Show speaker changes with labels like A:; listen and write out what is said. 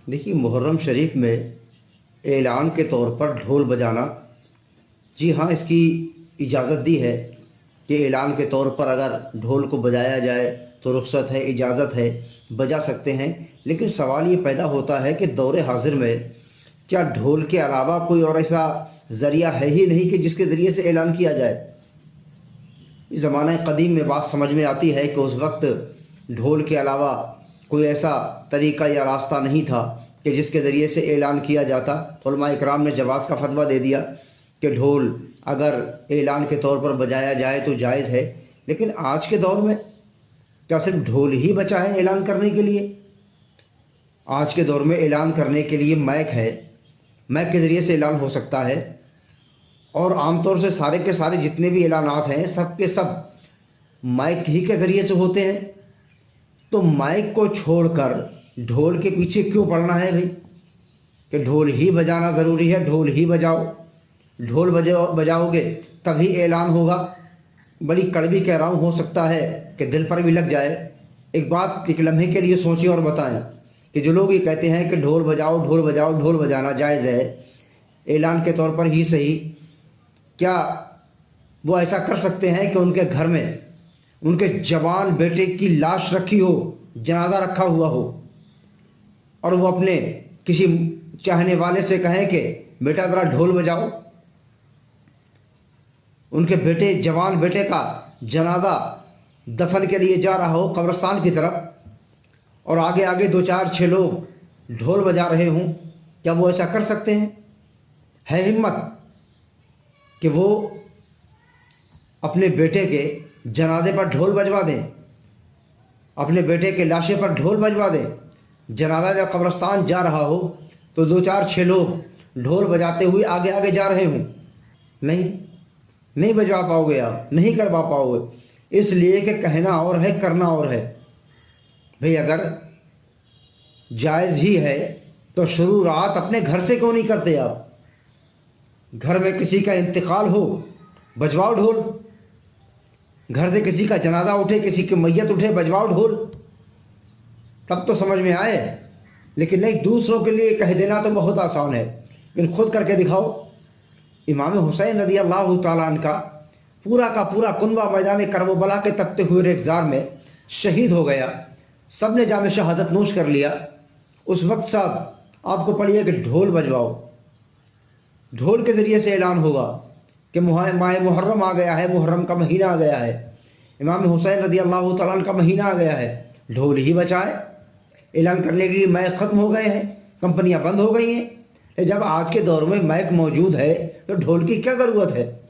A: देखिए, मुहर्रम शरीफ में एलान के तौर पर ढोल बजाना, जी हाँ, इसकी इजाज़त दी है कि एलान के तौर पर अगर ढोल को बजाया जाए तो रुख्सत है, इजाज़त है, बजा सकते हैं। लेकिन सवाल ये पैदा होता है कि दौरे हाजिर में क्या ढोल के अलावा कोई और ऐसा ज़रिया है ही नहीं कि जिसके ज़रिए से ऐलान किया जाए। ज़माना कदीम में बात समझ में आती है कि उस वक्त ढोल के अलावा कोई ऐसा तरीका या रास्ता नहीं था कि जिसके ज़रिए से ऐलान किया जाता। उलमा इकराम ने जवाज़ का फतवा दे दिया कि ढोल अगर ऐलान के तौर पर बजाया जाए तो जायज़ है। लेकिन आज के दौर में क्या सिर्फ ढोल ही बचा है ऐलान करने के लिए? आज के दौर में ऐलान करने के लिए माइक है, माइक के ज़रिए से ऐलान हो सकता है। और आमतौर से सारे के सारे जितने भी ऐलानात हैं सब के सब माइक ही के ज़रिए से होते हैं। तो माइक को छोड़कर ढोल के पीछे क्यों पड़ना है भाई कि ढोल ही बजाना ज़रूरी है, ढोल ही बजाओ, ढोल बजाओगे तभी ऐलान होगा। बड़ी कड़वी कह रहा हूँ, हो सकता है कि दिल पर भी लग जाए। एक बात एक लम्हे के लिए सोचिए और बताएं कि जो लोग ये कहते हैं कि ढोल बजाओ, ढोल बजाओ, ढोल बजाना जायज़ है ऐलान के तौर पर ही सही, क्या वो ऐसा कर सकते हैं कि उनके घर में उनके जवान बेटे की लाश रखी हो, जनाजा रखा हुआ हो, और वो अपने किसी चाहने वाले से कहें कि बेटा ज़रा ढोल बजाओ? उनके बेटे, जवान बेटे का जनाजा दफन के लिए जा रहा हो कब्रिस्तान की तरफ, और आगे आगे 2-4-6 लोग ढोल बजा रहे हों, क्या वो ऐसा कर सकते हैं? है हिम्मत कि वो अपने बेटे के जनाजे पर ढोल बजवा दें, अपने बेटे के लाशे पर ढोल बजवा दें? जनाजा जब कब्रिस्तान जा रहा हो तो 2-4-6 लोग ढोल बजाते हुए आगे आगे जा रहे हों? नहीं बजवा पाओगे आप, नहीं करवा पाओगे। इसलिए कि कहना और है, करना और है। भाई अगर जायज़ ही है तो शुरुआत अपने घर से क्यों नहीं करते आप? घर में किसी का इंतकाल हो, बजवाओ ढोल। घर से किसी का जनाजा उठे, किसी की मैयत उठे, बजवाओ ढोल, तब तो समझ में आए। लेकिन नहीं, दूसरों के लिए कह देना तो बहुत आसान है, लेकिन खुद करके दिखाओ। इमाम हुसैन रज़ी अल्लाह तआला अन्हु का पूरा कुनबा मैदान करबला के तपते हुए रेगिस्तान में शहीद हो गया। सब ने जाम शहादत नोश कर लिया। उस वक्त साहब आपको पड़िए कि ढोल बजवाओ, ढोल के ज़रिए से ऐलान होगा कि माह मुहर्रम आ गया है, मुहर्रम का महीना आ गया है, इमाम हुसैन रज़ी अल्लाह तआला अन्हु का महीना आ गया है। ढोल ही बचाए, ऐलान करने के लिए माइक ख़त्म हो गए हैं, कंपनियां बंद हो गई हैं। जब आज के दौर में माइक मौजूद है तो ढोल की क्या ज़रूरत है?